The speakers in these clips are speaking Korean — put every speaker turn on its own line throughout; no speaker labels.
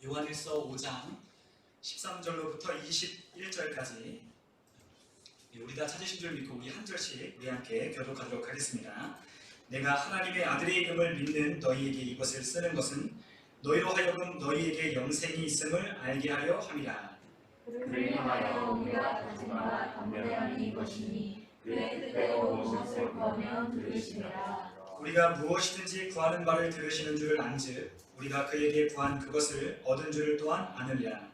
요한일서 5장 13절로부터 21절까지 우리 다 찾으신 줄 믿고 우리 한 절씩 우리 함께 교독하도록 하겠습니다. 내가 하나님의 아들의 이름을 믿는 너희에게 이것을 쓰는 것은 너희로 하여금 너희에게 영생이 있음을 알게 하려 함이라.
그를 향하여 우리가 가진 바 담대함이 이것이니 그의 뜻대로 무엇을 구하면 들으시리라.
우리가 무엇이든지 구하는 바를 들으시는 줄을 안즉 우리가 그에게 구한 그것을 얻은 줄을 또한 아느니라.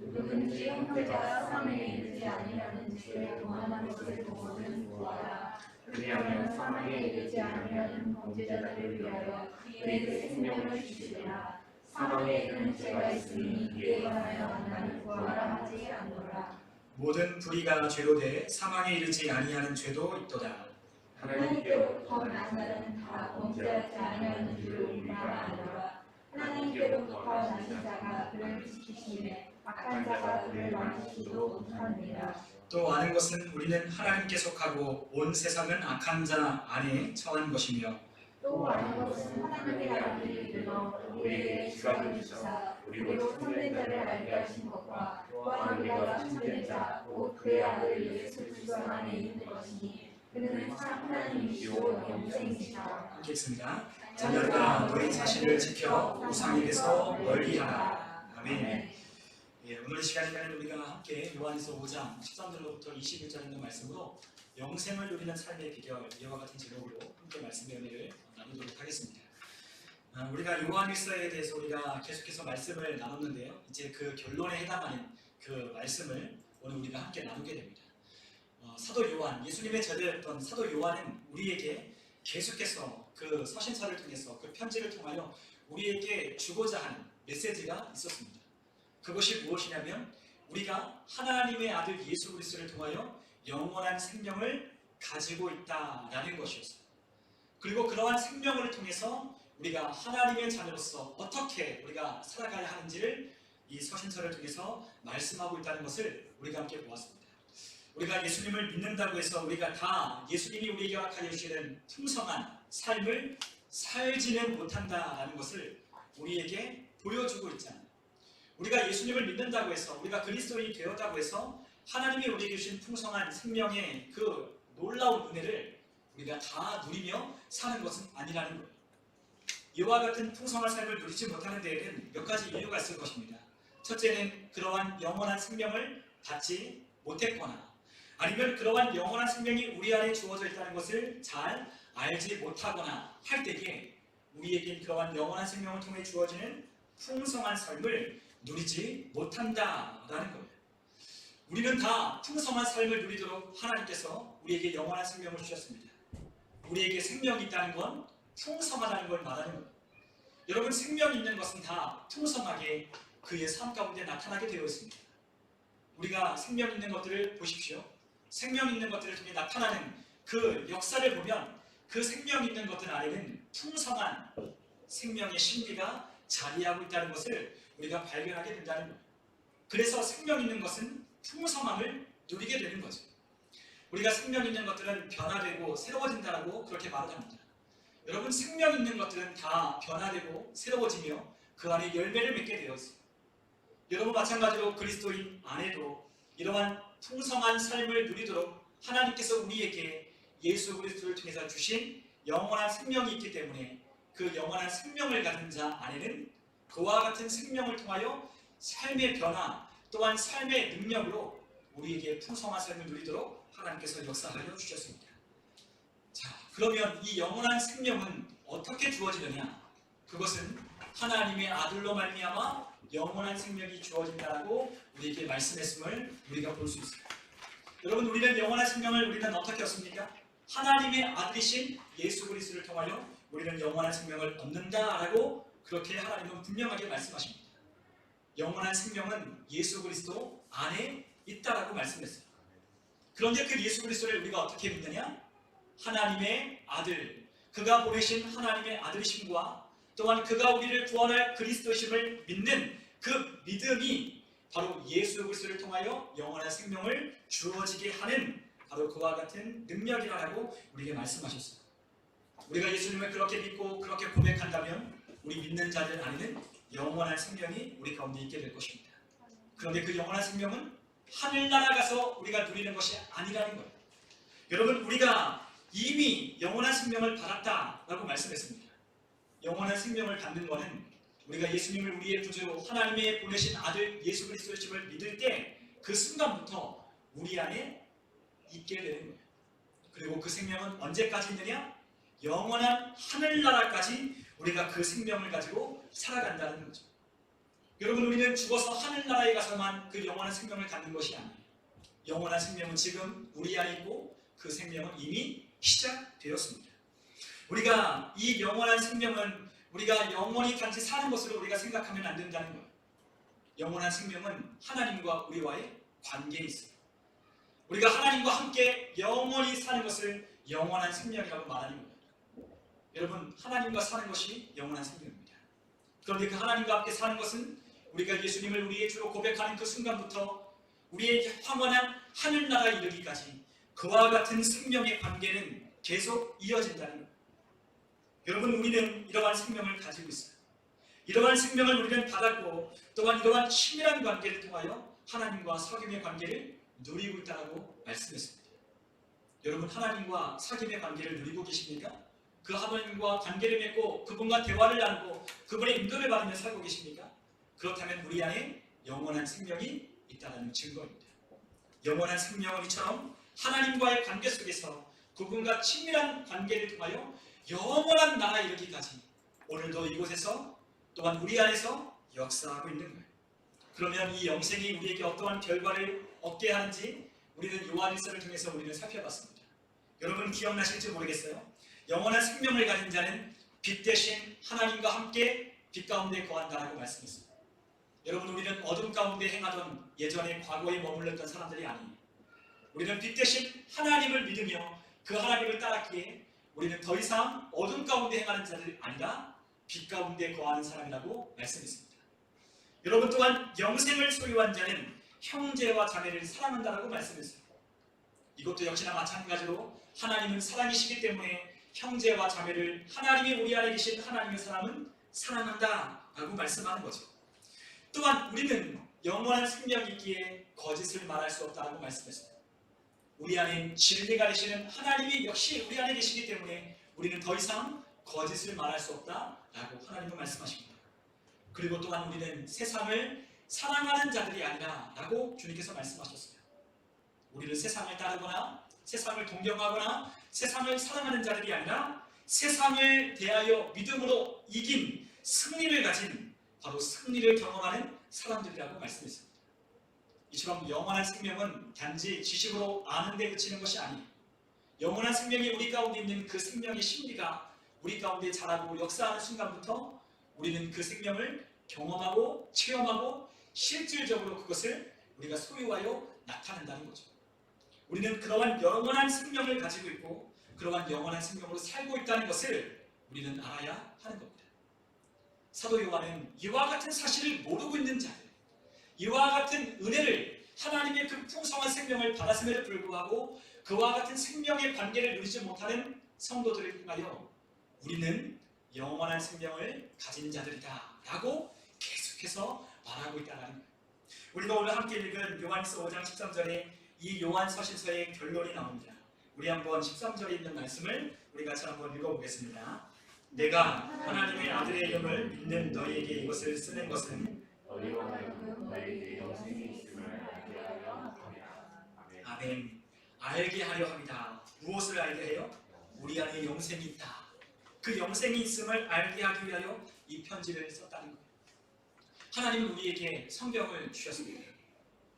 누구든지 형제가 사망에 이르지 아니하는 죄에 동하는 것을 보고는 구하라. 그리하면 사망에 이르지 아니하는 범죄자들을 위하여 그에게 생명을 주시리라. 사망에 이르는 죄가 있으니 이에 관하여 나는 구하라 하지 않노라.
모든 불의가 죄로 돼 사망에 이르지 아니하는 죄도 있도다.
하나님께로부터 난 자는 다 범죄하지 아니하는 줄을 우리가 아노라. 하나님께로부터 나신 자가 그를 지키시되 악한 자가 그를 만지지도 못하느니라.
또 아는 것은 우리는 하나님께 속하고 온 세상은 악한 자 안에 처한 것이며
또 아는 것은 하나님의 아들이 들어 우리에게 지각을 주사 우리로 참된 자를 알게 하신 것과 또한 우리가 참된 자 곧 그의 아들 예수 그리스도 안에 있는 것이니 그는 참 하나님이시오 영생이시라.
함께 읽습니다. 자녀들아 너희 자신을 지켜 우상에게서 멀리하라. 아멘. 오늘 이 시간에는 우리가 함께 요한일서 5장 13절로부터 21절 있는 말씀으로 영생을 누리는 삶의 비결 이와 같은 제목으로 함께 말씀의 은혜를 나누도록 하겠습니다. 우리가 요한일서에 대해서 우리가 계속해서 말씀을 나눴는데요. 이제 그 결론에 해당하는 그 말씀을 오늘 우리가 함께 나누게 됩니다. 사도 요한, 예수님의 제자였던 사도 요한은 우리에게 계속해서 그 서신서를 통해서 그 편지를 통하여 우리에게 주고자 하는 메시지가 있었습니다. 그것이 무엇이냐면 우리가 하나님의 아들 예수 그리스도를 통하여 영원한 생명을 가지고 있다라는 것이었어요. 그리고 그러한 생명을 통해서 우리가 하나님의 자녀로서 어떻게 우리가 살아가야 하는지를 이 서신서를 통해서 말씀하고 있다는 것을 우리가 함께 보았습니다. 우리가 예수님을 믿는다고 해서 우리가 다 예수님이 우리에게 허락하여 주시는 풍성한 삶을 살지는 못한다라는 것을 우리에게 보여주고 있잖아요. 우리가 예수님을 믿는다고 해서 우리가 그리스도인이 되었다고 해서 하나님이 우리에게 주신 풍성한 생명의 그 놀라운 은혜를 우리가 다 누리며 사는 것은 아니라는 거예요. 이와 같은 풍성한 삶을 누리지 못하는 데에는 몇 가지 이유가 있을 것입니다. 첫째는 그러한 영원한 생명을 받지 못했거나 아니면 그러한 영원한 생명이 우리 안에 주어져 있다는 것을 잘 알지 못하거나 할 때에 우리에게 그러한 영원한 생명을 통해 주어지는 풍성한 삶을 누리지 못한다라는 거예요. 우리는 다 풍성한 삶을 누리도록 하나님께서 우리에게 영원한 생명을 주셨습니다. 우리에게 생명이 있다는 건 풍성하다는 걸 말하는 거예요. 여러분, 생명이 있는 것은 다 풍성하게 그의 삶 가운데 나타나게 되어 있습니다. 우리가 생명 있는 것들을 보십시오. 생명 있는 것들을 통해 나타나는 그 역사를 보면 그 생명 있는 것들 안에는 풍성한 생명의 신비가 자리하고 있다는 것을 우리가 발견하게 된다는 거예요. 그래서 생명 있는 것은 풍성함을 누리게 되는 거죠. 우리가 생명 있는 것들은 변화되고 새로워진다고 그렇게 말합니다. 여러분, 생명 있는 것들은 다 변화되고 새로워지며 그 안에 열매를 맺게 되어 있어요. 여러분, 마찬가지로 그리스도인 안에도 이러한 풍성한 삶을 누리도록 하나님께서 우리에게 예수 그리스도를 통해서 주신 영원한 생명이 있기 때문에 그 영원한 생명을 가진 자 안에는 그와 같은 생명을 통하여 삶의 변화 또한 삶의 능력으로 우리에게 풍성한 삶을 누리도록 하나님께서 역사하여 주셨습니다. 자, 그러면 이 영원한 생명은 어떻게 주어지느냐? 그것은 하나님의 아들로 말미암아 영원한 생명이 주어진다라고 우리에게 말씀했음을 우리가 볼 수 있어요. 여러분, 우리는 영원한 생명을 우리는 어떻게 얻습니까? 하나님의 아들이신 예수 그리스도를 통하여 우리는 영원한 생명을 얻는다라고 그렇게 하나님은 분명하게 말씀하십니다. 영원한 생명은 예수 그리스도 안에 있다라고 말씀했어요. 그런데 그 예수 그리스도를 우리가 어떻게 믿느냐? 하나님의 아들, 그가 보내신 하나님의 아들이심과 또한 그가 우리를 구원할 그리스도심을 믿는 그 믿음이 바로 예수 그리스도를 통하여 영원한 생명을 주어지게 하는 바로 그와 같은 능력이라고 우리에게 말씀하셨어요. 우리가 예수님을 그렇게 믿고 그렇게 고백한다면 우리 믿는 자들 안에는 영원한 생명이 우리 가운데 있게 될 것입니다. 그런데 그 영원한 생명은 하늘나라 가서 우리가 누리는 것이 아니라는 거예요. 여러분, 우리가 이미 영원한 생명을 받았다라고 말씀했습니다. 영원한 생명을 받는 것은 우리가 예수님을 우리의 구주로 하나님의 보내신 아들 예수 그리스도의 집을 믿을 때 그 순간부터 우리 안에 있게 되는 거예요. 그리고 그 생명은 언제까지 있느냐? 영원한 하늘나라까지 우리가 그 생명을 가지고 살아간다는 거죠. 여러분, 우리는 죽어서 하늘나라에 가서만 그 영원한 생명을 갖는 것이 아니에요. 영원한 생명은 지금 우리 안에 있고 그 생명은 이미 시작되었습니다. 우리가 이 영원한 생명은 우리가 영원히 단지 사는 것으로 우리가 생각하면 안 된다는 거예요. 영원한 생명은 하나님과 우리와의 관계에 있어요. 우리가 하나님과 함께 영원히 사는 것을 영원한 생명이라고 말하는 거예요. 여러분, 하나님과 사는 것이 영원한 생명입니다. 그런데 그 하나님과 함께 사는 것은 우리가 예수님을 우리의 주로 고백하는 그 순간부터 우리의 영원한 하늘나라에 이르기까지 그와 같은 생명의 관계는 계속 이어진다는 거예요. 여러분, 우리는 이러한 생명을 가지고 있어요. 이러한 생명을 우리는 받았고 또한 이러한 친밀한 관계를 통하여 하나님과 사귐의 관계를 누리고 있다고 말씀했습니다. 여러분, 하나님과 사귐의 관계를 누리고 계십니까? 그 하나님과 관계를 맺고 그분과 대화를 나누고 그분의 인도를 받으며 살고 계십니까? 그렇다면 우리 안에 영원한 생명이 있다는 증거입니다. 영원한 생명은 이처럼 하나님과의 관계 속에서 그분과 친밀한 관계를 통하여 영원한 나라에 이르기까지 오늘도 이곳에서 또한 우리 안에서 역사하고 있는 거예요. 그러면 이 영생이 우리에게 어떠한 결과를 얻게 하는지 우리는 요한일서를 통해서 우리는 살펴봤습니다. 여러분, 기억나실지 모르겠어요. 영원한 생명을 가진 자는 빛 대신 하나님과 함께 빛 가운데 거한다라고 말씀했습니다. 여러분, 우리는 어둠 가운데 행하던 예전에 과거에 머물렀던 사람들이 아니에요. 우리는 빛 대신 하나님을 믿으며 그 하나님을 따랐기에 우리는 더 이상 어둠 가운데 행하는 자들이 아니라 빛 가운데 거하는 사람이라고 말씀했습니다. 여러분, 또한 영생을 소유한 자는 형제와 자매를 사랑한다라고 말씀했어요. 이것도 역시나 마찬가지로 하나님은 사랑이시기 때문에 형제와 자매를 하나님이 우리 안에 계신 하나님의 사람은 사랑한다라고 말씀하는 거죠. 또한 우리는 영원한 생명이 있기에 거짓을 말할 수 없다라고 말씀했어요. 우리 안에 진리가 되시는 하나님이 역시 우리 안에 계시기 때문에 우리는 더 이상 거짓을 말할 수 없다라고 하나님은 말씀하십니다. 그리고 또한 우리는 세상을 사랑하는 자들이 아니라 라고 주님께서 말씀하셨어요. 우리는 세상을 따르거나 세상을 동경하거나 세상을 사랑하는 자들이 아니라 세상을 대하여 믿음으로 이긴 승리를 가진 바로 승리를 경험하는 사람들이라고 말씀했습니다. 이처럼 영원한 생명은 단지 지식으로 아는 데 그치는 것이 아니에요. 영원한 생명이 우리 가운데 있는 그 생명의 심리가 우리 가운데 자라고 역사하는 순간부터 우리는 그 생명을 경험하고 체험하고 실질적으로 그것을 우리가 소유하여 나타낸다는 거죠. 우리는 그러한 영원한 생명을 가지고 있고 그러한 영원한 생명으로 살고 있다는 것을 우리는 알아야 하는 겁니다. 사도 요한은 이와 같은 사실을 모르고 있는 자들, 이와 같은 은혜를 하나님의 그 풍성한 생명을 받았음에도 불구하고 그와 같은 생명의 관계를 누리지 못하는 성도들을 통하여 우리는 영원한 생명을 가진 자들이다 라고 계속해서 말하고 있다는 거예요. 우리가 오늘 함께 읽은 요한일서 5장 13절에 이 요한 서신서의 결론이 나옵니다. 우리 한번 13절에 있는 말씀을 우리 같이 한번 읽어보겠습니다. 내가 하나님의 아들의 이름을 믿는 너희에게 이것을 쓰는 것은
너희와 하여금 너희에게 영생이 있음을 알게 하려 함이라.
아멘. 알게 하려 합니다. 무엇을 알게 해요? 우리 안에 영생이 있다. 그 영생이 있음을 알게 하기 위하여 이 편지를 썼다는 거예요. 하나님은 우리에게 성경을 주셨습니다.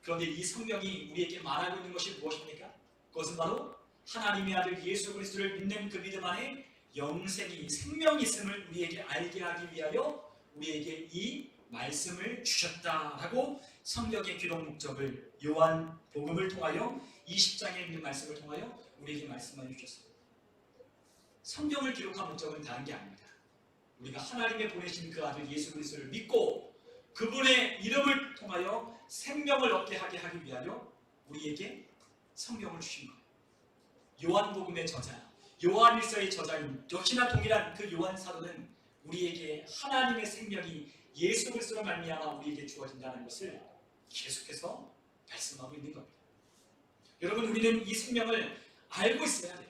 그런데 이 성경이 우리에게 말하고 있는 것이 무엇입니까? 그것은 바로 하나님의 아들 예수 그리스도를 믿는 그 믿음 안에 영생이 생명이 있음을 우리에게 알게 하기 위하여 우리에게 이 말씀을 주셨다라고 성경의 기록 목적을 요한 복음을 통하여 20장에 있는 말씀을 통하여 우리에게 말씀해 주셨습니다. 성경을 기록한 목적은 다른 게 아닙니다. 우리가 하나님의 보내신 그 아들 예수 그리스도를 믿고 그분의 이름을 통하여 생명을 얻게 하게 하기 위하여 우리에게 성경을 주신 거예요. 요한복음의 저자, 요한일서의 저자인 역시나 동일한 그 요한 사도는 우리에게 하나님의 생명이 예수 그리스도로 말미암아 우리에게 주어진다는 것을 계속해서 말씀하고 있는 겁니다. 여러분, 우리는 이 생명을 알고 있어야 돼요.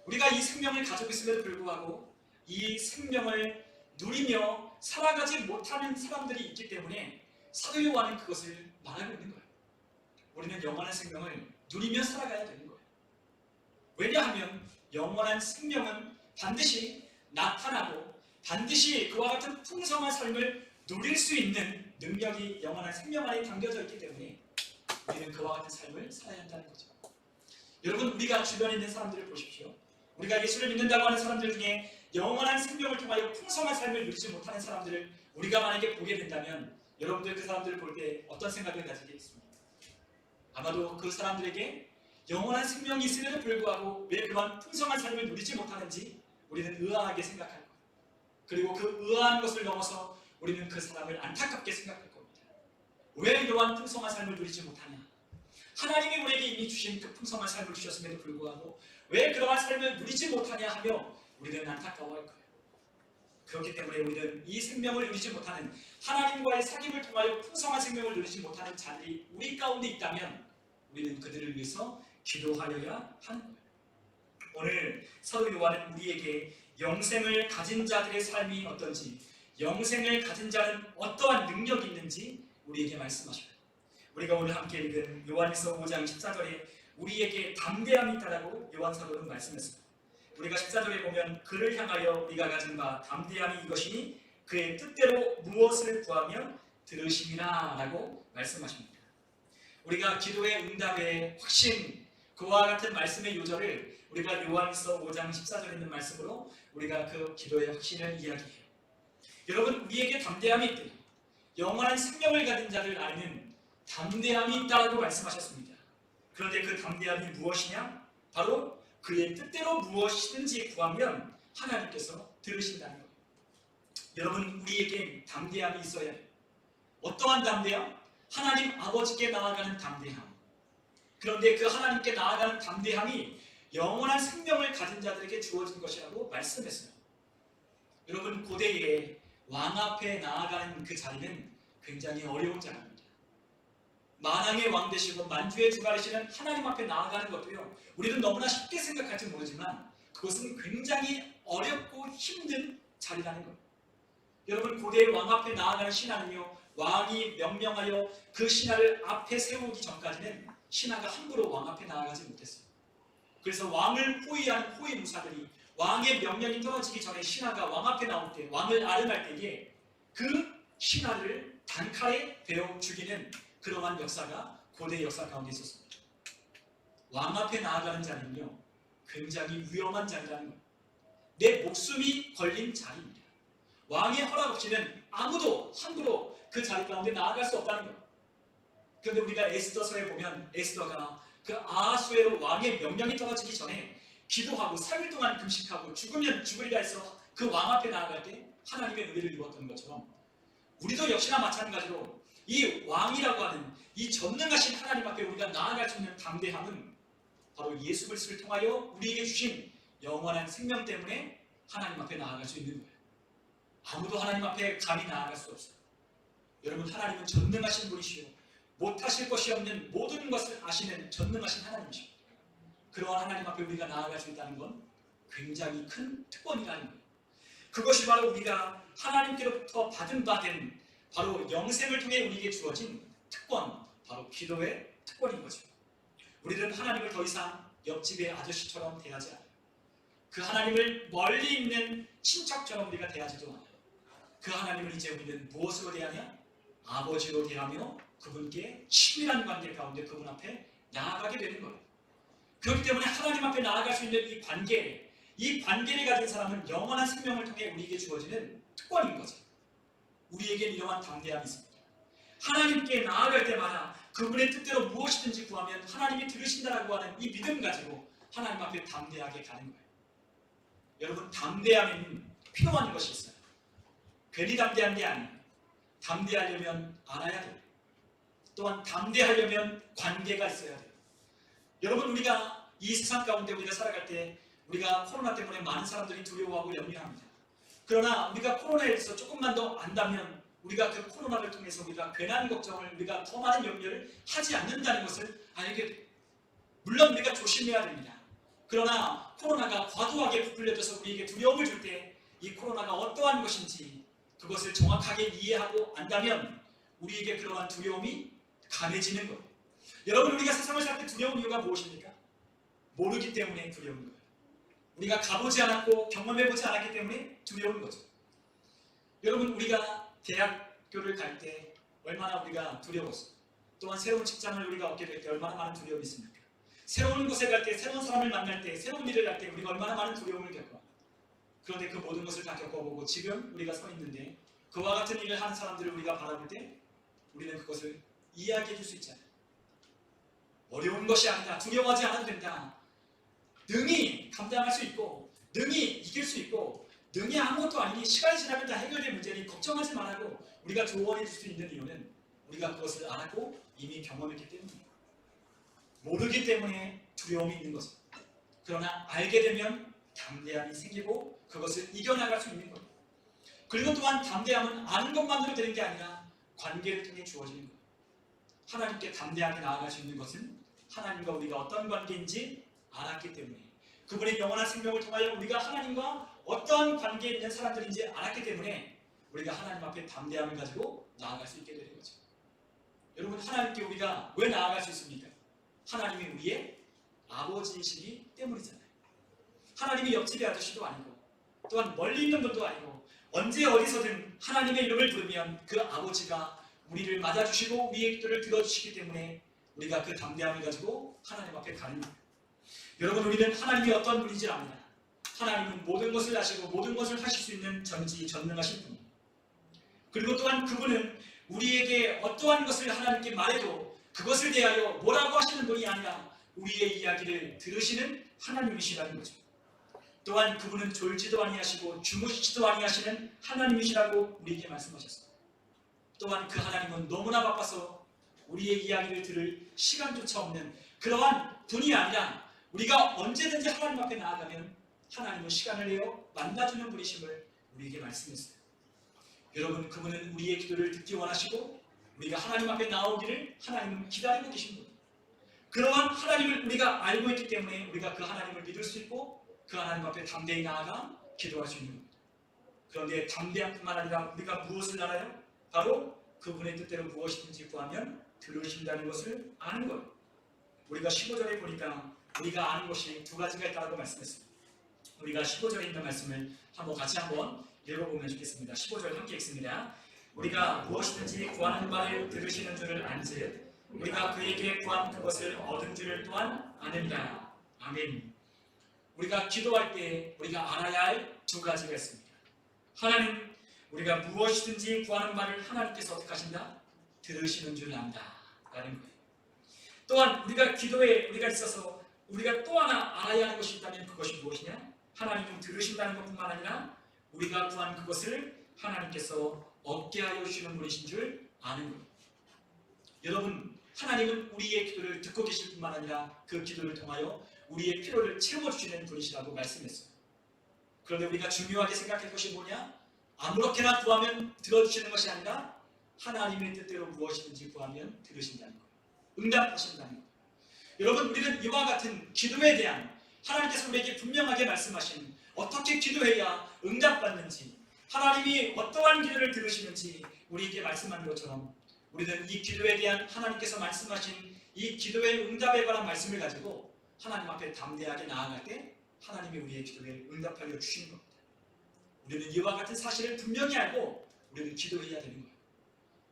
우리가 이 생명을 가지고 있음에도 불구하고 이 생명을 누리며 살아가지 못하는 사람들이 있기 때문에 사도 요한은 그것을 말하고 있는 거예요. 우리는 영원한 생명을 누리며 살아가야 되는 거예요. 왜냐하면 영원한 생명은 반드시 나타나고 반드시 그와 같은 풍성한 삶을 누릴 수 있는 능력이 영원한 생명 안에 담겨져 있기 때문에 우리는 그와 같은 삶을 살아야 한다는 거죠. 여러분, 우리가 주변에 있는 사람들을 보십시오. 우리가 예수를 믿는다고 하는 사람들 중에 영원한 생명을 통하여 풍성한 삶을 누리지 못하는 사람들을 우리가 만약에 보게 된다면 여러분들 그 사람들을 볼 때 어떤 생각을 가지겠습니까? 아마도 그 사람들에게 영원한 생명이 있음에도 불구하고 왜 그런 풍성한 삶을 누리지 못하는지 우리는 의아하게 생각할 거예요. 그리고 그 의아한 것을 넘어서 우리는 그 사람을 안타깝게 생각할 겁니다. 왜 이러한 풍성한 삶을 누리지 못하냐? 하나님이 우리에게 이미 주신 그 풍성한 삶을 주셨음에도 불구하고 왜 그러한 삶을 누리지 못하냐 하며 우리는 안타까워할 거예요. 그렇기 때문에 우리는 이 생명을 누리지 못하는, 하나님과의 사귐을 통하여 풍성한 생명을 누리지 못하는 자들이 우리 가운데 있다면 우리는 그들을 위해서 기도하여야 하는 거예요. 오늘 사도 요한은 우리에게 영생을 가진 자들의 삶이 어떤지, 영생을 가진 자는 어떠한 능력이 있는지 우리에게 말씀하셔요. 우리가 오늘 함께 읽은 요한일서 5장 14절에 우리에게 담대함이 있다라고 요한 사도는 말씀했습니다. 우리가 14절에 보면 그를 향하여 우리가 가진 바 담대함이 이것이니 그의 뜻대로 무엇을 구하면 들으심이라 라고 말씀하십니다. 우리가 기도의 응답의 확신, 그와 같은 말씀의 요절을 우리가 요한일서 5장 14절에 있는 말씀으로 우리가 그 기도의 확신을 이야기해요. 여러분, 우리에게 담대함이 있대요. 영원한 생명을 가진 자를 아는 담대함이 있다고 말씀하셨습니다. 그런데 그 담대함이 무엇이냐? 바로 그의 뜻대로 무엇이든지 구하면 하나님께서 들으신다는 거예요. 여러분, 우리에게 담대함이 있어야 해요. 어떠한 담대함? 하나님 아버지께 나아가는 담대함. 그런데 그 하나님께 나아가는 담대함이 영원한 생명을 가진 자들에게 주어진 것이라고 말씀했어요. 여러분, 고대에 왕 앞에 나아가는 그 자리는 굉장히 어려운 자리입니다. 만왕의 왕 되시고 만주의 주가 되시는 하나님 앞에 나아가는 것도요, 우리는 너무나 쉽게 생각할지 모르지만 그것은 굉장히 어렵고 힘든 자리라는 거예요. 여러분, 고대의 왕 앞에 나아가는 신하는요, 왕이 명령하여 그 신하를 앞에 세우기 전까지는 신하가 함부로 왕 앞에 나아가지 못했어요. 그래서 왕을 호위하는 호위무사들이 왕의 명령이 떨어지기 전에 신하가 왕 앞에 나올 때, 왕을 아름할 때에 그 신하를 단칼에 베어 죽이는 그러한 역사가 고대 역사 가운데 있었습니다. 왕 앞에 나아가는 자리는요, 굉장히 위험한 자리라는 거예요. 내 목숨이 걸린 자리입니다. 왕의 허락 없이는 아무도 함부로 그 자리 가운데 나아갈 수 없다는 거예요. 그런데 우리가 에스더서에 보면 에스더가 그 아하수에로 왕의 명령이 떨어지기 전에 기도하고 3일 동안 금식하고 죽으면 죽으리라 해서 그 왕 앞에 나아갈 때 하나님의 은혜를 입었던 것처럼 우리도 역시나 마찬가지로 이 왕이라고 하는 이 전능하신 하나님 앞에 우리가 나아갈 수 있는 담대함은 바로 예수 그리스도를 통하여 우리에게 주신 영원한 생명 때문에 하나님 앞에 나아갈 수 있는 거예요. 아무도 하나님 앞에 감히 나아갈 수 없어요. 여러분, 하나님은 전능하신 분이시요 못하실 것이 없는 모든 것을 아시는 전능하신 하나님이십니다. 그러한 하나님 앞에 우리가 나아갈 수 있다는 건 굉장히 큰 특권이라는 거예요. 그것이 바로 우리가 하나님께로부터 받은 바로 영생을 통해 우리에게 주어진 특권, 바로 기도의 특권인 거죠. 우리는 하나님을 더 이상 옆집의 아저씨처럼 대하지 않아요. 그 하나님을 멀리 있는 친척처럼 우리가 대하지도 않아요. 그 하나님을 이제 우리는 무엇으로 대하냐? 아버지로 대하며 그분께 친밀한 관계 가운데 그분 앞에 나아가게 되는 거예요. 그렇기 때문에 하나님 앞에 나아갈 수 있는 이 관계를 가진 사람은 영원한 생명을 통해 우리에게 주어지는 특권인 거죠. 우리에겐 이러한 담대함이 있습니다. 하나님께 나아갈 때마다 그분의 뜻대로 무엇이든지 구하면 하나님이 들으신다라고 하는 이 믿음 가지고 하나님 앞에 담대하게 가는 거예요. 여러분, 담대함에는 필요한 것이 있어요. 괜히 담대한 게 아니에요. 담대하려면 알아야 돼요. 또한 담대하려면 관계가 있어야 돼요. 여러분, 우리가 이 세상 가운데 우리가 살아갈 때 우리가 코로나 때문에 많은 사람들이 두려워하고 염려합니다. 그러나 우리가 코로나에 대해서 조금만 더 안다면 우리가 그 코로나를 통해서 우리가 괜한 걱정을, 우리가 더 많은 염려를 하지 않는다는 것을 알게 됩니다. 물론 우리가 조심해야 됩니다. 그러나 코로나가 과도하게 부풀려져서 우리에게 두려움을 줄 때 이 코로나가 어떠한 것인지 그것을 정확하게 이해하고 안다면 우리에게 그러한 두려움이 강해지는 거예요. 여러분, 우리가 세상을 살 때 두려운 이유가 무엇입니까? 모르기 때문에 두려운 거예요. 우리가 가보지 않았고 경험해보지 않았기 때문에 두려운 거죠. 여러분, 우리가 대학교를 갈 때 얼마나 우리가 두려웠어요. 또한 새로운 직장을 우리가 얻게 될 때 얼마나 많은 두려움이 있습니까? 새로운 곳에 갈 때, 새로운 사람을 만날 때, 새로운 일을 할 때 우리가 얼마나 많은 두려움을 겪어요. 그런데 그 모든 것을 다 겪어보고 지금 우리가 서 있는데 그와 같은 일을 하는 사람들을 우리가 바라볼 때 우리는 그것을 이야기해 줄 수 있잖아요. 어려운 것이 아니다. 두려워하지 않아도 된다. 능히 감당할 수 있고 능히 이길 수 있고 능히 아무것도 아니니 시간이 지나면 다 해결될 문제니 걱정하지 말라고 우리가 조언해 줄 수 있는 이유는 우리가 그것을 알았고 이미 경험했기 때문이에요. 모르기 때문에 두려움이 있는 거죠. 그러나 알게 되면 담대함이 생기고 그것을 이겨나갈 수 있는 거예요. 그리고 또한 담대함은 아는 것만으로 되는 게 아니라 관계를 통해 주어지는 거예요. 하나님께 담대하게 나아갈 수 있는 것은 하나님과 우리가 어떤 관계인지 알았기 때문에, 그분의 영원한 생명을 통하여 우리가 하나님과 어떤 관계에 있는 사람들인지 알았기 때문에 우리가 하나님 앞에 담대함을 가지고 나아갈 수 있게 되는 거죠. 여러분, 하나님께 우리가 왜 나아갈 수 있습니까? 하나님이 우리의 아버지이시기 때문이잖아요. 하나님이 옆집의 아저씨도 아니고 또한 멀리 있는 분도 아니고 언제 어디서든 하나님의 이름을 부르면 그 아버지가 우리를 맞아주시고 우리의 기도를 들어주시기 때문에 우리가 그 담대함을 가지고 하나님 앞에 가는 거예요. 여러분, 우리는 하나님이 어떤 분인지 압니다. 하나님은 모든 것을 아시고 모든 것을 하실 수 있는 전지전능하신 분입니다. 그리고 또한 그분은 우리에게 어떠한 것을 하나님께 말해도 그것을 대하여 뭐라고 하시는 분이 아니라 우리의 이야기를 들으시는 하나님이시라는 거죠. 또한 그분은 졸지도 아니하시고 주무시지도 아니하시는 하나님이시라고 우리에게 말씀하셨습니다. 또한 그 하나님은 너무나 바빠서 우리의 이야기를 들을 시간조차 없는 그러한 분이 아니라 우리가 언제든지 하나님 앞에 나아가면 하나님은 시간을 내어 만나주는 분이심을 우리에게 말씀했어요. 여러분, 그분은 우리의 기도를 듣기 원하시고 우리가 하나님 앞에 나오기를 하나님은 기다리고 계신 분입니다. 그러한 하나님을 우리가 알고 있기 때문에 우리가 그 하나님을 믿을 수 있고 그 하나님 앞에 담대히 나아가 기도할 수 있는 겁니다. 그런데 담대함뿐만 아니라 우리가 무엇을 알아요? 바로 그분의 뜻대로 무엇이든지 구하면 들으신다는 것을 아는 거예요. 우리가 15절에 보니까 우리가 아는 것이 두 가지가 있다고 말씀했습니다. 우리가 15절에 있는 말씀을 같이 한번 읽어보면 좋겠습니다. 15절 함께 읽습니다. 우리가 무엇이든지 구하는 바를 들으시는 줄을 안즉 우리가 그에게 구한 그것을 얻은 줄을 또한 아느니라. 아멘. 우리가 기도할 때 우리가 알아야 할 두 가지가 있습니다. 하나님, 우리가 무엇이든지 구하는 바를 하나님께서 어떻게 하신다? 들으시는 줄 안다 라는 거예요. 또한 우리가 기도에 우리가 있어서 우리가 또 하나 알아야 하는 것이 있다면 그것이 무엇이냐? 하나님은 들으신다는 것뿐만 아니라 우리가 구한 그것을 하나님께서 얻게 하여 주시는 분이신 줄 아는 거예요. 여러분, 하나님은 우리의 기도를 듣고 계실 뿐만 아니라 그 기도를 통하여 우리의 필요를 채워주시는 분이시라고 말씀했어요. 그런데 우리가 중요하게 생각할 것이 뭐냐? 아무렇게나 구하면 들어주시는 것이 아니라 하나님의 뜻대로 무엇이든지 구하면 들으신다는 거예요. 응답하신다는 거예요. 여러분, 우리는 이와 같은 기도에 대한 하나님께서 우리에게 분명하게 말씀하신 어떻게 기도해야 응답받는지, 하나님이 어떠한 기도를 들으시는지 우리에게 말씀하는 것처럼 우리는 이 기도에 대한 하나님께서 말씀하신 이 기도의 응답에 관한 말씀을 가지고 하나님 앞에 담대하게 나아갈 때 하나님이 우리의 기도에 응답하여 주시는 겁니다. 우리는 이와 같은 사실을 분명히 알고 우리는 기도해야 되는 거예요.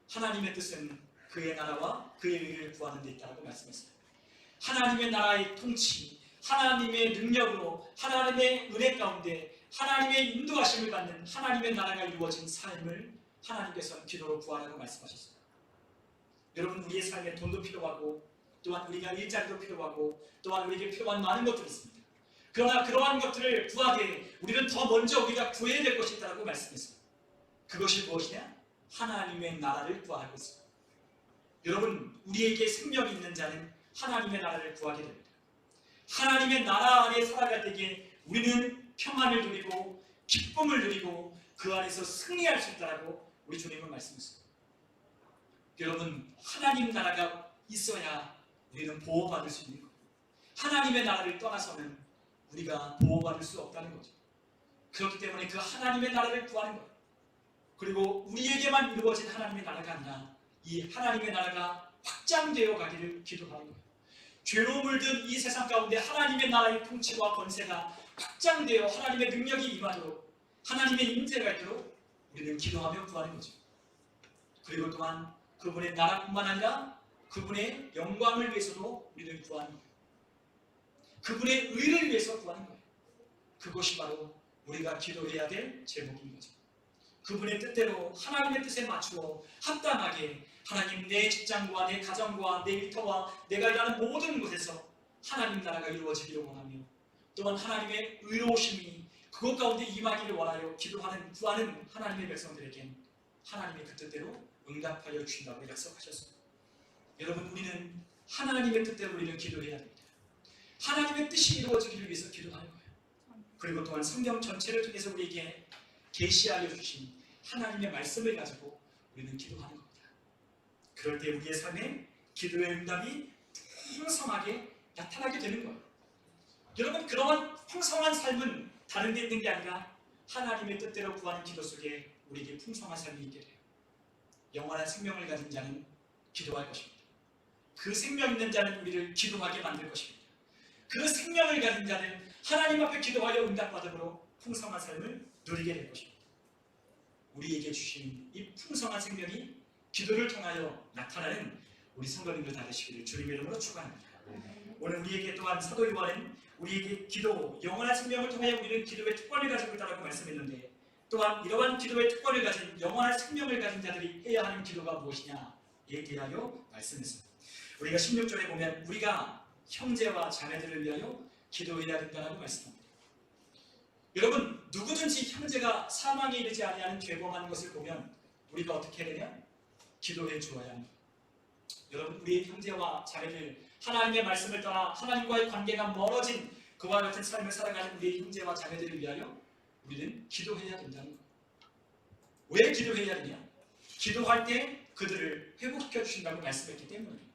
하나님의 뜻은 그의 나라와 그의 의를 구하는 데 있다고 말씀했어요. 하나님의 나라의 통치, 하나님의 능력으로 하나님의 은혜 가운데 하나님의 인도하심을 받는 하나님의 나라가 이루어진 삶을 하나님께서는 기도로 구하라고 말씀하셨습니다. 여러분, 우리의 삶에 돈도 필요하고 또한 우리가 일자리도 필요하고 또한 우리에게 필요한 많은 것들이 있습니다. 그러나 그러한 것들을 구하되 우리는 더 먼저 우리가 구해야 될 것이 있다고 말씀했어요. 그것이 무엇이냐? 하나님의 나라를 구하라고 했습니다. 여러분, 우리에게 생명이 있는 자는 하나님의 나라를 구하게 됩니다. 하나님의 나라 안에 살아갈 때에 우리는 평안을 누리고 기쁨을 누리고 그 안에서 승리할 수 있다고 우리 주님은 말씀했습니다. 여러분, 하나님 나라가 있어야 우리는 보호받을 수 있는 거예요. 하나님의 나라를 떠나서는 우리가 보호받을 수 없다는 거죠. 그렇기 때문에 그 하나님의 나라를 구하는 거예요. 그리고 우리에게만 이루어진 하나님의 나라가 아니라 이 하나님의 나라가 확장되어 가기를 기도하는 거예요. 죄로 물든 이 세상 가운데 하나님의 나라의 통치와 권세가 확장되어 하나님의 능력이 임하도록, 하나님의 임재가 있도록 우리는 기도하며 구하는 거죠. 그리고 또한 그분의 나라뿐만 아니라 그분의 영광을 위해서도 우리는 구하는 거예요. 그분의 의를 위해서 구하는 거예요. 그것이 바로 우리가 기도해야 될 제목인 거죠. 그분의 뜻대로 하나님의 뜻에 맞추어 합당하게 하나님, 내 직장과 내 가정과 내 일터와 내가 일하는 모든 곳에서 하나님 나라가 이루어지기를 원하며, 또한 하나님의 의로우심이 그것 가운데 임하기를 원하여 기도하는, 구하는 하나님의 백성들에겐 하나님의 그 뜻대로 응답하여 주신다고 약속하셨습니다. 여러분, 우리는 하나님의 뜻대로 우리는 기도해야 됩니다. 하나님의 뜻이 이루어지기를 위해서 기도하는 거예요. 그리고 또한 성경 전체를 통해서 우리에게 계시하여 주신 하나님의 말씀을 가지고 우리는 기도하는 겁니다. 그럴 때 우리의 삶에 기도의 응답이 풍성하게 나타나게 되는 거예요. 여러분, 그러한 풍성한 삶은 다른 데 있는 게 아니라 하나님의 뜻대로 구하는 기도 속에 우리에게 풍성한 삶이 있게 돼요. 영원한 생명을 가진 자는 기도할 것입니다. 그 생명 있는 자는 우리를 기도하게 만들 것입니다. 그 생명을 가진 자는 하나님 앞에 기도하여 응답받음으로 풍성한 삶을 누리게 될 것입니다. 우리에게 주신 이 풍성한 생명이 기도를 통하여 나타나는 우리 성도님들 다 되시기를 주님의 이름으로 축원합니다. 오늘 우리에게 또한 사도 요한은 우리에게 기도, 영원한 생명을 통하여 우리는 기도의 특권을 가지고 있다고 말씀했는데, 또한 이러한 기도의 특권을 가진 영원한 생명을 가진 자들이 해야 하는 기도가 무엇이냐에 대하여 말씀했습니다. 우리가 16절에 보면 우리가 형제와 자매들을 위하여 기도해야 된다고 말씀합니다. 여러분, 누구든지 형제가 사망에 이르지 아니하는 죄범한 것을 보면 우리가 어떻게 해야 되냐? 기도해 주어야 합니다. 여러분, 우리 형제와 자매들, 하나님의 말씀을 떠나 하나님과의 관계가 멀어진 그와 같은 삶을 살아가는 우리 형제와 자매들을 위하여 우리는 기도해야 된다는 거예요. 왜 기도해야 되냐? 기도할 때 그들을 회복시켜 주신다고 말씀했기 때문이에요.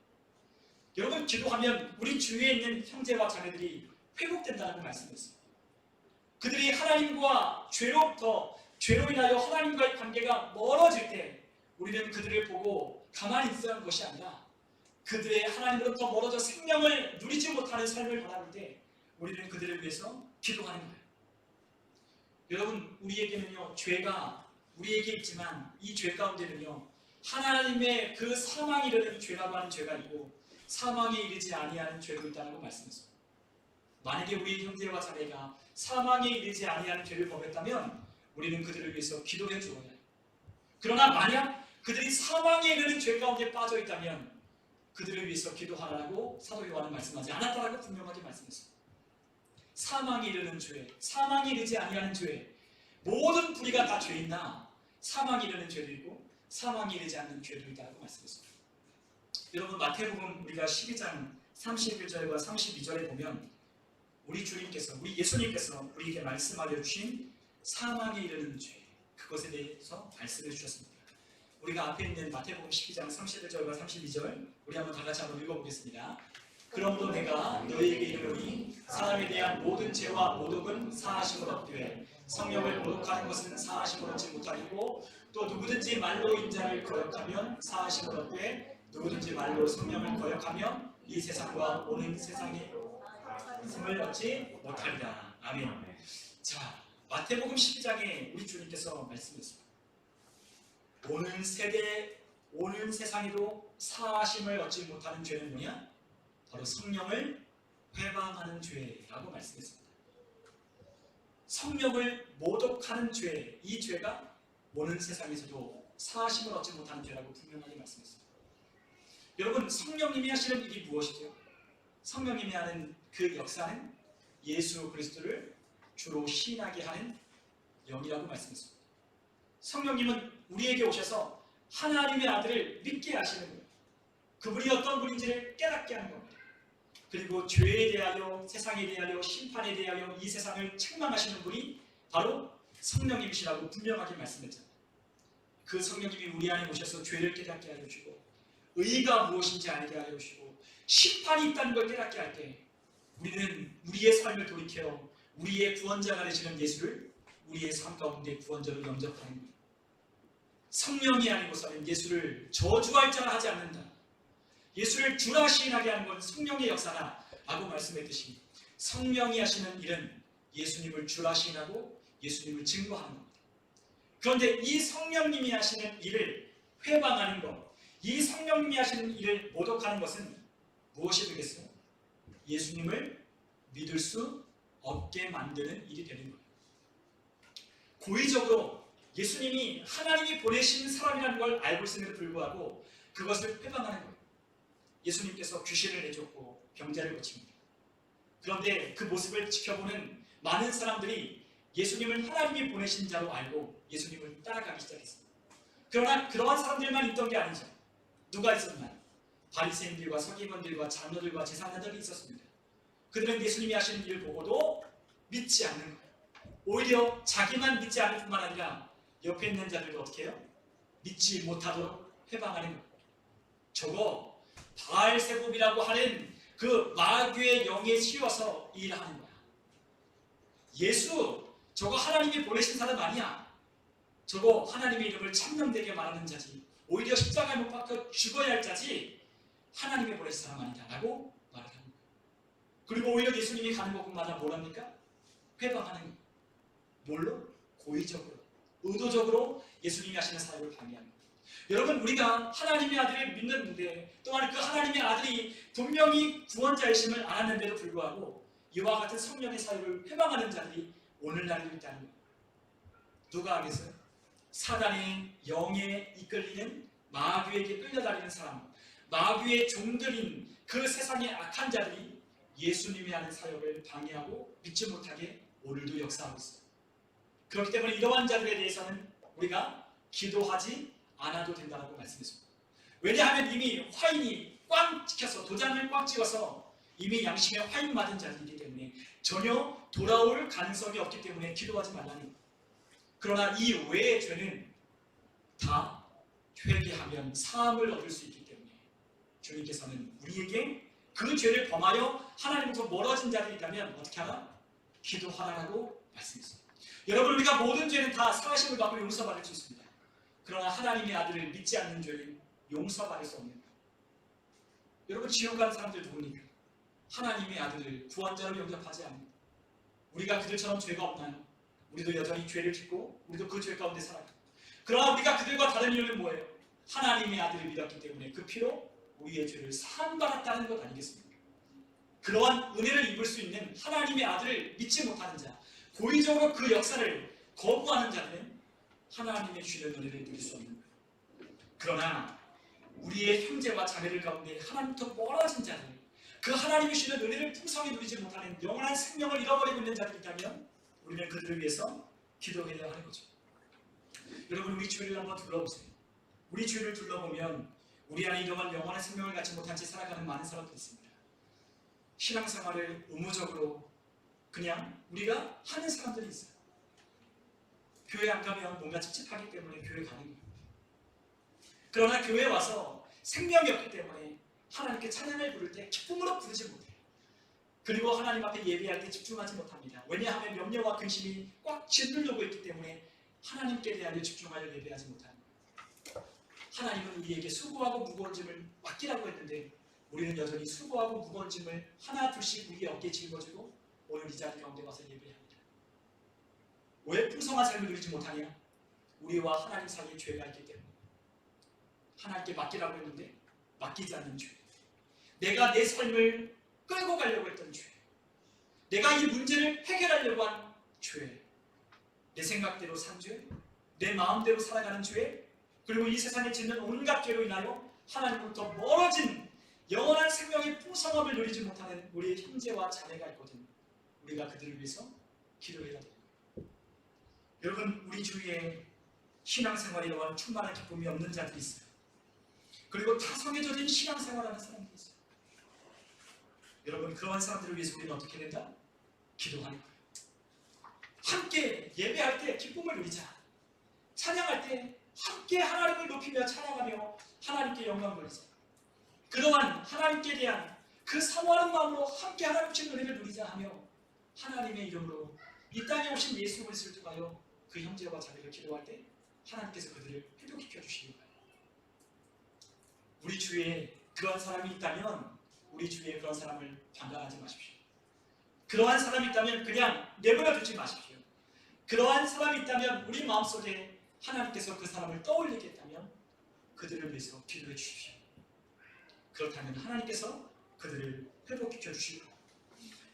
여러분, 기도하면 우리 주위에 있는 형제와 자매들이 회복된다고 말씀했어요. 그들이 하나님과 죄로 인하여 하나님과의 관계가 멀어질 때 우리는 그들을 보고 가만히 있어야 하는 것이 아니라 그들의 하나님으로부터 멀어져 생명을 누리지 못하는 삶을 바라볼 때 우리는 그들을 위해서 기도하는 거예요. 여러분, 우리에게는요, 죄가 우리에게 있지만 이 죄 가운데는요, 하나님의 그 사망에 이르는 죄라고 하는 죄가 있고 사망에 이르지 아니하는 죄도 있다고 말씀했습니다. 만약에 우리 형제와 자매가 사망에 이르지 아니하는 죄를 범했다면 우리는 그들을 위해서 기도해 주어야 해요. 그러나 만약 그들이 사망에 이르는 죄 가운데 빠져 있다면 그들을 위해서 기도하라고 사도 요한은 말씀하지 않았다라고 분명하게 말씀했습니다. 사망에 이르는 죄, 사망에 이르지 아니하는 죄, 모든 뿌리가 다 죄이나 사망에 이르는 죄도 있고 사망에 이르지 않는 죄도 있다고 말씀했습니다. 여러분, 마태복음 우리가 12장 31절과 32절에 보면 우리 주님께서, 우리 예수님께서 우리에게 말씀하여 주신 사망에 이르는 죄, 그것에 대해서 말씀해 주셨습니다. 우리가 앞에 있는 마태복음 12장 31절과 32절 우리 한번 다 같이 한번 읽어보겠습니다. 그러므로 내가 너희에게 이르노니 사람에 대한 모든 죄와 모독은 사하심을 얻되 성령을 모독하는 것은 사하심을 얻지 못하리고, 또 누구든지 말로 인자를 거역하면 사하심을 얻되 누구든지 말로 성령을 거역하면 이 세상과 오는 세상에 힘을 얻지 못하리라. 아멘. 자, 마태복음 12장에 우리 주님께서 말씀했습니다. 오는 세대, 오는 세상에도 사하심을 얻지 못하는 죄는 뭐냐? 바로 성령을 회방하는 죄라고 말씀했습니다. 성령을 모독하는 죄, 이 죄가 오는 세상에서도 사하심을 얻지 못하는 죄라고 분명하게 말씀했습니다. 여러분, 성령님이 하시는 일이 무엇이죠? 성령님이 하는 그 역사는 예수 그리스도를 주로 시인하게 하는 영이라고 말씀했습니다. 성령님은 우리에게 오셔서 하나님의 아들을 믿게 하시는 거예요. 그분이 어떤 분인지를 깨닫게 하는 겁니다. 그리고 죄에 대하여, 세상에 대하여, 심판에 대하여 이 세상을 책망하시는 분이 바로 성령님이시라고 분명하게 말씀했잖아요. 그 성령님이 우리 안에 오셔서 죄를 깨닫게 하여 주시고 의의가 무엇인지 알게 하여 주시고 심판이 있다는 걸 깨닫게 할 때 우리는 우리의 삶을 돌이켜 우리의 구원자가 되시는 예수를 우리의 삶 가운데 구원자로 영접하는 거예요. 성령이 아니고서는 예수를 저주할 자라 하지 않는다. 예수를 주라 시인하게 하는 것은 성령의 역사다 라고 말씀했듯이 성령이 하시는 일은 예수님을 주라 시인하고 예수님을 증거하는 겁니다. 그런데 이 성령님이 하시는 일을 회방하는 것, 이 성령님이 하시는 일을 모독하는 것은 무엇이 되겠어요? 예수님을 믿을 수 없게 만드는 일이 되는 거예요. 고의적으로 예수님이 하나님이 보내신 사람이라는 걸 알고 있음에도 불구하고 그것을 회방하는 거예요. 예수님께서 귀신을 내줬고 병자를 고칩니다. 그런데 그 모습을 지켜보는 많은 사람들이 예수님을 하나님이 보내신 자로 알고 예수님을 따라가기 시작했습니다. 그러나 그러한 사람들만 있던 게 아니죠. 누가 있었나요? 바리새인들과 서기관들과 장로들과 제사장들이 있었습니다. 그들은 예수님이 하시는 일을 보고도 믿지 않는 거예요. 오히려 자기만 믿지 않을 뿐만 아니라 옆에 있는 자들도 어떻게 해요? 믿지 못하도록 회방하는 거예요. 저거 바알세불이라고 하는 그 마귀의 영에 씌워서 일하는 거야. 예수 저거 하나님이 보내신 사람 아니야. 저거 하나님의 이름을 참명되게 말하는 자지. 오히려 십자가에 못 박혀 죽어야 할 자지. 하나님이 보내신 사람 아니다 라고 말을 하는 거예요. 그리고 오히려 예수님이 가는 곳마다 뭘 합니까? 회방하는 거예요. 뭘로? 고의적으로, 의도적으로 예수님이 하시는 사역을 방해하는 거예요. 여러분, 우리가 하나님의 아들을 믿는데 또한 그 하나님의 아들이 분명히 구원자이심을 알았는데도 불구하고 이와 같은 성령의 사역을 회방하는 자들이 오늘날에도 있다는 거예요. 누가 하겠어요? 사단의 영에 이끌리는 마귀에게 끌려다니는 사람, 마귀의 종들인 그 세상의 악한 자들이 예수님이 하는 사역을 방해하고 믿지 못하게 오늘도 역사하고 있어요. 그렇기 때문에 이러한 자들에 대해서는 우리가 기도하지 않아도 된다고 말씀했습니다. 왜냐하면 이미 화인이 꽝 찍혀서 도장을 꽝 찍어서 이미 양심에 화인 맞은 자들이기 때문에 전혀 돌아올 가능성이 없기 때문에 기도하지 말라는 거예요. 그러나 이 외의 죄는 다 회개하면 사함을 얻을 수 있기 때문에 주님께서는 우리에게 그 죄를 범하여 하나님부터 멀어진 자들이 있다면 어떻게 하라? 기도하라고 말씀했습니다. 여러분, 우리가 모든 죄는 다 사하심을 받고 용서받을 수 있습니다. 그러나 하나님의 아들을 믿지 않는 죄는 용서받을 수 없는 거예요. 여러분, 지옥 가는 사람들 누구니까? 하나님의 아들을 구원자로 영접하지 않는, 우리가 그들처럼 죄가 없나요? 우리도 여전히 죄를 짓고 우리도 그 죄 가운데 살아요. 그러나 우리가 그들과 다른 이유는 뭐예요? 하나님의 아들을 믿었기 때문에 그 피로 우리의 죄를 사함받았다는 것 아니겠습니까? 그러한 은혜를 입을 수 있는 하나님의 아들을 믿지 못하는 자, 고의적으로 그 역사를 거부하는 자들은 하나님의 주시는 은혜를 누릴 수 없는 거예요. 그러나 우리의 형제와 자매들 가운데 하나님부터 멀어진 자들, 그 하나님이 주시는 은혜를 풍성히 누리지 못하는 영원한 생명을 잃어버리고 있는 자들이 있다면 우리는 그들을 위해서 기도해야 하는 거죠. 여러분, 우리 주위를 한번 둘러보세요. 우리 주위를 둘러보면 우리 안에 이러한 영원한 생명을 갖지 못한 채 살아가는 많은 사람들이 있습니다. 신앙생활을 의무적으로 그냥 우리가 하는 사람들이 있어요. 교회 안 가면 뭔가 찝찝하기 때문에 교회 가는 거예요. 그러나 교회에 와서 생명이 없기 때문에 하나님께 찬양을 부를 때 기쁨으로 부르지 못해요. 그리고 하나님 앞에 예배할 때 집중하지 못합니다. 왜냐하면 염려와 근심이 꽉 짓누르고 있기 때문에 하나님께 대하여 집중하여 예배하지 못하는 거예요. 하나님은 우리에게 수고하고 무거운 짐을 맡기라고 했는데 우리는 여전히 수고하고 무거운 짐을 하나 둘씩 우리 어깨에 짊어지고 오늘 이 자리 가운데 와서 예배합니다. 왜 풍성한 삶을 누리지 못하냐? 우리와 하나님 사이에 죄가 있기 때문에. 하나님께 맡기라고 했는데 맡기지 않는 죄, 내가 내 삶을 끌고 가려고 했던 죄, 내가 이 문제를 해결하려고 한 죄, 내 생각대로 산 죄, 내 마음대로 살아가는 죄, 그리고 이 세상에 짓는 온갖 죄로 인하여 하나님부터 멀어진 영원한 생명의 풍성함을 누리지 못하는 우리의 형제와 자매가 있거든요. 우리가 그들을 위해서 기도해야 돼요. 여러분, 우리 주위에 신앙생활에 이러한 충만한 기쁨이 없는 자들이 있어요. 그리고 타성에 젖은 신앙생활하는 사람들이 있어요. 여러분, 그러한 사람들을 위해서 우리는 어떻게 된다? 기도하는 거예요. 함께 예배할 때 기쁨을 누리자. 찬양할 때 함께 하나님을 높이며 찬양하며 하나님께 영광 돌리자. 그동안 하나님께 대한 그 사모하는 마음으로 함께 하나님 주신 은혜를 누리자 하며 하나님의 이름으로 이 땅에 오신 예수 그리스도를 통하여 그 형제와 자매를 기도할 때 하나님께서 그들을 회복시켜 주시기 바랍니다. 우리 주위에 그런 사람이 있다면 우리 주위에 그런 사람을 방관하지 마십시오. 그러한 사람이 있다면 그냥 내버려 두지 마십시오. 그러한 사람이 있다면 우리 마음속에 하나님께서 그 사람을 떠올리겠다면 그들을 위해서 기도해 주십시오. 그렇다면 하나님께서 그들을 회복시켜 주시고,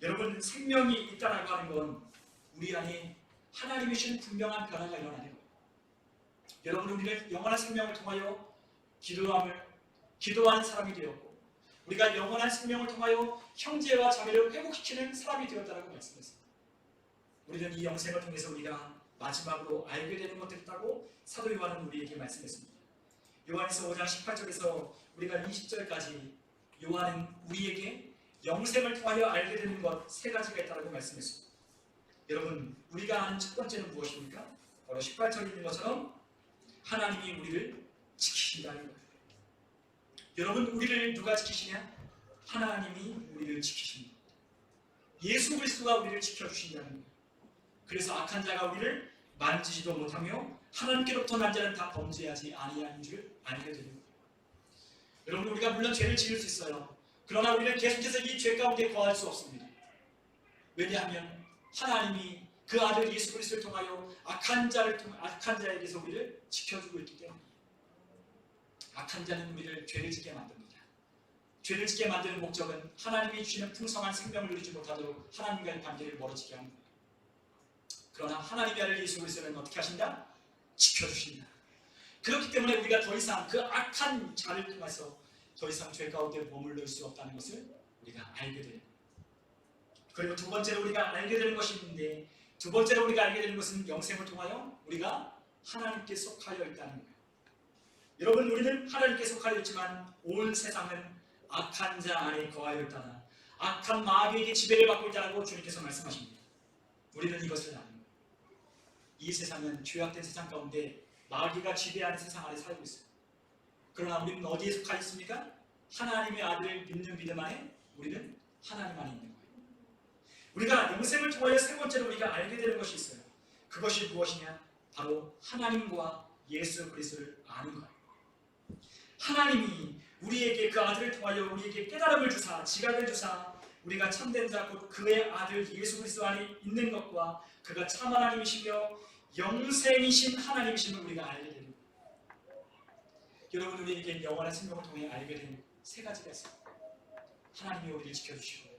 여러분, 생명이 있다라고 하는 건 우리 안에 하나님이 주신 분명한 변화가 일어나는 거예요. 여러분, 우리는 영원한 생명을 통하여 기도하는 사람이 되었고, 우리가 영원한 생명을 통하여 형제와 자매를 회복시키는 사람이 되었다라고 말씀했습니다. 우리는 이 영생을 통해서 우리가 마지막으로 알게 되는 것들이 있다고 사도 요한은 우리에게 말씀했습니다. 요한에서 5장 18절에서 우리가 20절까지 요한은 우리에게 영생을 통하여 알게 되는 것 세 가지가 있다고 말씀했습니다. 여러분, 우리가 아는 첫 번째는 무엇입니까? 바로 18절에 있는 것처럼 하나님이 우리를 지키신다는 거예요. 여러분, 우리를 누가 지키시냐? 하나님이 우리를 지키십니다. 예수 그리스도가 우리를 지켜주신다는 거예요. 그래서 악한 자가 우리를 만지지도 못하며 하나님께로부터 난 자는 다 범죄하지 아니하는 줄 알게 되는 거예요. 여러분, 우리가 물론 죄를 지을 수 있어요. 그러나 우리는 계속해서 이 죄 가운데 거할 수 없습니다. 왜냐하면 하나님이 그 아들 예수 그리스도를 통하여 악한 자에게서 우리를 지켜주고 있기 때문에, 악한 자는 우리를 죄를 짓게 만듭니다. 죄를 짓게 만드는 목적은 하나님이 주시는 풍성한 생명을 누리지 못하도록 하나님과의 관계를 멀어지게 하는 거예요. 그러나 하나님의 아들 예수 그리스도는 어떻게 하신다? 지켜주신다. 그렇기 때문에 우리가 더 이상 그 악한 자를 통해서 더 이상 죄 가운데 머물러 수 없다는 것을 우리가 알게 되는 거예요. 그리고 두 번째로 우리가 알게 되는 것이 있는데, 두 번째로 우리가 알게 되는 것은 영생을 통하여 우리가 하나님께 속하여 있다는 거예요. 여러분, 우리는 하나님께 속하여 있지만 온 세상은 악한 자 안에 거하여 있다나 악한 마귀에게 지배를 받고 있다고 주님께서 말씀하십니다. 우리는 이것을 아는 거예요. 이 세상은 죄악된 세상 가운데 마귀가 지배하는 세상 안에 살고 있어요. 그러나 우리는 어디에 속하여 있습니까? 하나님의 아들을 믿는 믿음 안에 우리는 하나님 안에 있는 거예요. 우리가 영생을 통하여 세 번째로 우리가 알게 되는 것이 있어요. 그것이 무엇이냐? 바로 하나님과 예수 그리스도를 아는 거예요. 하나님이 우리에게 그 아들을 통하여 우리에게 깨달음을 주사, 지각을 주사, 우리가 참된 자 곧 그의 아들 예수 그리스도 안에 있는 것과 그가 참 하나님이시며 영생이신 하나님이심을 우리가 알게 되는 거예요. 여러분, 우리에게 영원한 생명을 통해 알게 된 세 가지가 있어요. 하나님이 우리를 지켜주시고,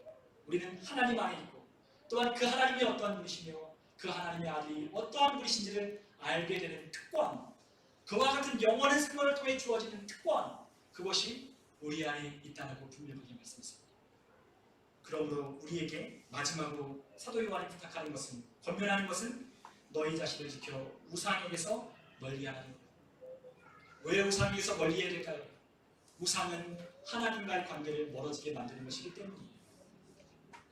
우리는 하나님 안에 있고, 또한 그 하나님이 어떠한 분이시며 그 하나님의 아들이 어떠한 분이신지를 알게 되는 특권, 그와 같은 영원한 생명을 통해 주어지는 특권, 그것이 우리 안에 있다고 분명하게 말씀했습니다. 그러므로 우리에게 마지막으로 사도 요한이 부탁하는 것은, 권면하는 것은 너희 자신을 지켜 우상에게서 멀리하라는 거예요. 왜 우상에게서 멀리해야 될까요? 우상은 하나님과의 관계를 멀어지게 만드는 것이기 때문이에요.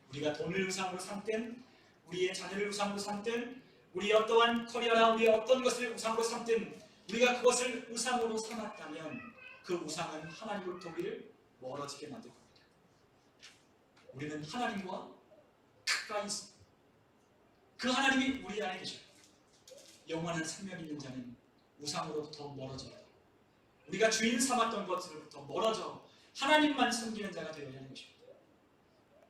우리가 돈을 우상으로 삼든, 우리의 자녀를 우상으로 삼든, 우리의 어떠한 커리어나 우리의 어떤 것을 우상으로 삼든, 우리가 그것을 우상으로 삼았다면 그 우상은 하나님으로부터 우리를 멀어지게 만들 겁니다. 우리는 하나님과 가까이 있습니다. 그 하나님이 우리 안에 계셔요. 영원한 생명 있는 자는 우상으로부터 멀어져야 돼요. 우리가 주인 삼았던 것으로부터 멀어져 하나님만 섬기는 자가 되어야 하는 것입니다.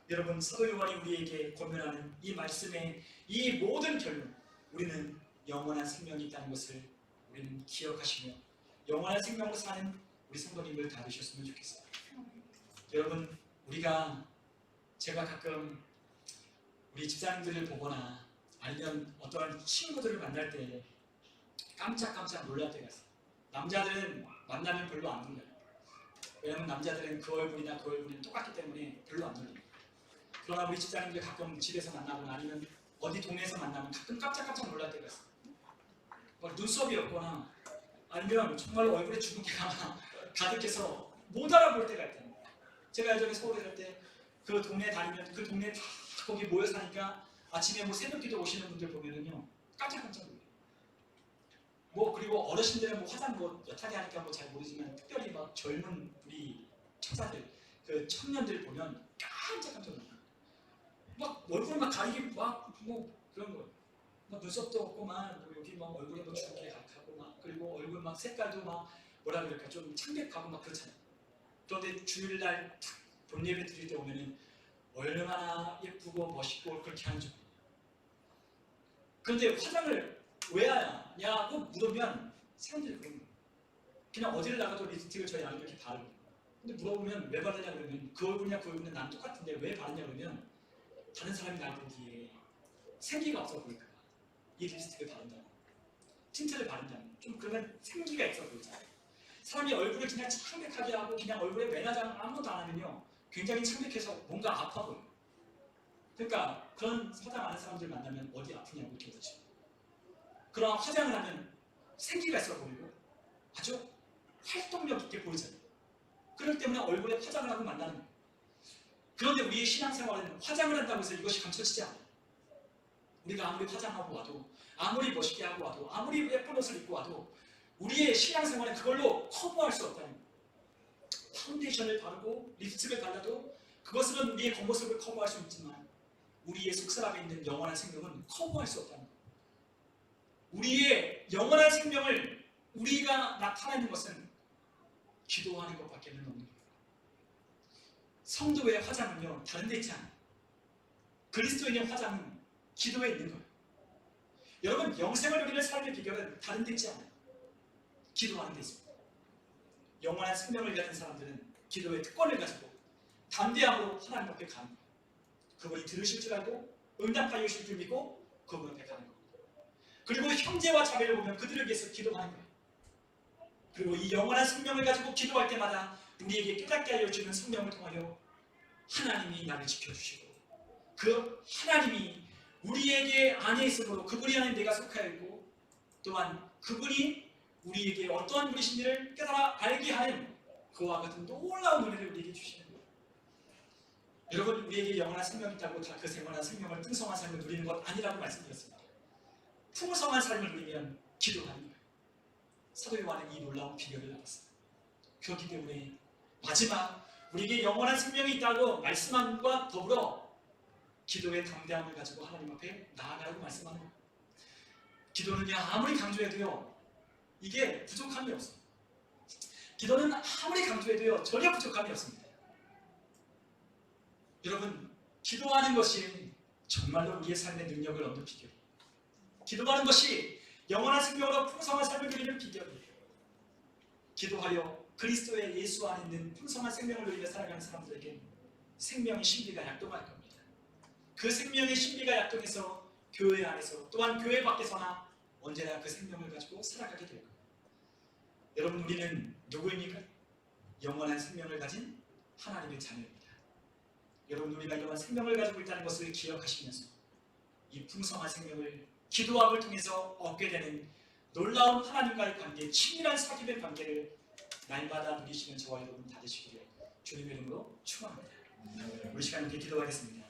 여러분, 사도 요한이 우리에게 권면하는 이 말씀의 이 모든 결론, 우리는 영원한 생명이 있다는 것을 우리는 기억하시며 영원한 생명으로 사는 우리 성도님들 다 되셨으면 좋겠어요. 여러분, 제가 가끔 우리 집사님들을 보거나 아니면 어떠한 친구들을 만날 때 깜짝깜짝 놀랄 때가 있어요. 남자들은 만나면 별로 안 놀라요. 왜냐하면 남자들은 그 얼굴이나 그 얼굴이 똑같기 때문에 별로 안 놀려요. 그러나 우리 집사님들 가끔 집에서 만나거나 아니면 어디 동네에서 만나면 가끔 깜짝깜짝 놀랄 때가 있어요. 막 눈썹이 없거나 아니면 정말 얼굴에 주근깨가 가득해서 못 알아볼 때가 있다는 거예요. 제가 예전에 서울에 살 때 그 동네 다니면 그 동네 다 거기 모여 사니까 아침에 뭐 새벽기도 오시는 분들 보면은요 깜짝깜짝 놀라요. 뭐 그리고 어르신들은 뭐 화장 뭐 여타게 하니까 뭐 잘 모르지만 특별히 막 젊은 우리 청사들 그 청년들 보면 깜짝깜짝 놀라. 막 얼굴 막 가리기 막 뭐 그런 거. 막 눈썹도 없고 막 여기 막 얼굴에 뭐 주름이 약하고 막 그리고 얼굴 막 색깔도 막 뭐라 그럴까 좀 창백하고 막 그렇잖아요. 그런데 주일날 본 예배 드릴 때 오면은 얼마나 예쁘고 멋있고 그렇게 하는 줄. 그런데 화장을 왜 하냐고 물으면 사람들이 그런 거예요. 그냥 어디를 나가도 립스틱을 저희 안에 이렇게 바르고. 근데 물어보면 왜 바르냐 그러면 그 얼굴이냐 그 얼굴은 난 똑같은데 왜 바르냐 그러면 다른 사람이 날 보기에 생기가 없어 보일까 봐. 이 립스틱을 바른다고. 틴트를 바른다고. 좀 그러면 생기가 있어 보이잖아요. 사람이 얼굴을 그냥 창백하게 하고 그냥 얼굴에 매나장 아무것도 안 하면요 굉장히 창백해서 뭔가 아파 보여요. 그러니까 그런 화장 안 하는 사람들 만나면 어디 아프냐고 이렇게 묻죠. 그러나 화장을 하면 생기가 있어 보이고 아주 활동력 있게 보이잖아요. 그렇기 때문에 얼굴에 화장을 하고 만나는 거예요. 그런데 우리의 신앙생활은 화장을 한다고 해서 이것이 감춰지지 않아요. 우리가 아무리 화장하고 와도 아무리 멋있게 하고 와도 아무리 예쁜 옷을 입고 와도 우리의 신앙생활은 그걸로 커버할 수 없다는 거예요. 파운데이션을 바르고 립스틱을 발라도 그것은 우리의 겉모습을 커버할 수 있지만 우리의 속사람에 있는 영원한 생명은 커버할 수 없다는 거예요. 우리의 영원한 생명을 우리가 나타내는 것은 기도하는 것밖에는 없는 거예요. 성도의 화장은요 다른 데 있지 않아요. 그리스도인의 화장은 기도에 있는 거예요. 여러분 영생을 누리는 삶의 비결은 다른 데 있지 않아요. 기도하는 데 있습니다. 영원한 생명을 가진 사람들은 기도의 특권을 가지고 담대함으로 하나님 앞에 가는 거예요. 그분이 들으실 줄 알고 응답하여 주실 줄 믿고 그분 앞에 가는 거예요. 그리고 형제와 자매를 보면 그들을 위해서 기도하는 거예요. 그리고 이 영원한 생명을 가지고 기도할 때마다 우리에게 깨닫게 하여 주는 성령을 통하여 하나님이 나를 지켜주시고 그 하나님이 우리에게 안에 있으므로 그분이 안에 내가 속하여 있고 또한 그분이 우리에게 어떠한 분이신지를 깨달아 알게 하는 그와 같은 놀라운 은혜를 우리에게 주시는 거예요. 여러분 우리에게 영원한 생명이 있다고 다 그 영원한 생명을 풍성한 삶을 누리는 것 아니라고 말씀드렸습니다. 풍성한 삶을 누리면 기도하는 거예요. 사도 요한은 이 놀라운 비결을 알았어요. 그렇기 때문에 마지막 우리에게 영원한 생명이 있다고 말씀함과 더불어 기도의 담대함을 가지고 하나님 앞에 나아가라고 말씀하는 거예요. 기도는요 아무리 강조해도요 이게 부족함이 없어요. 기도는 아무리 강조해도요 전혀 부족함이 없습니다. 여러분 기도하는 것이 정말로 우리의 삶의 능력을 얻는 비결이에요. 기도하는 것이 영원한 생명으로 풍성한 삶을 누리는 비결이에요. 기도하여 그리스도의 예수 안에 있는 풍성한 생명을 누리며 살아가는 사람들에게 생명의 신비가 약동할 겁니다. 그 생명의 신비가 약동해서 교회 안에서 또한 교회 밖에서나 언제나 그 생명을 가지고 살아가게 될 겁니다. 여러분 우리는 누구입니까? 영원한 생명을 가진 하나님의 자녀입니다. 여러분 우리가 이러한 생명을 가지고 있다는 것을 기억하시면서 이 풍성한 생명을 기도함을 통해서 얻게 되는 놀라운 하나님과의 관계, 친밀한 사귐의 관계를 날마다 누리시는 저와 여러분 다 되시기를 주님의 이름으로 축원합니다. 우리 시간 함께 기도하겠습니다.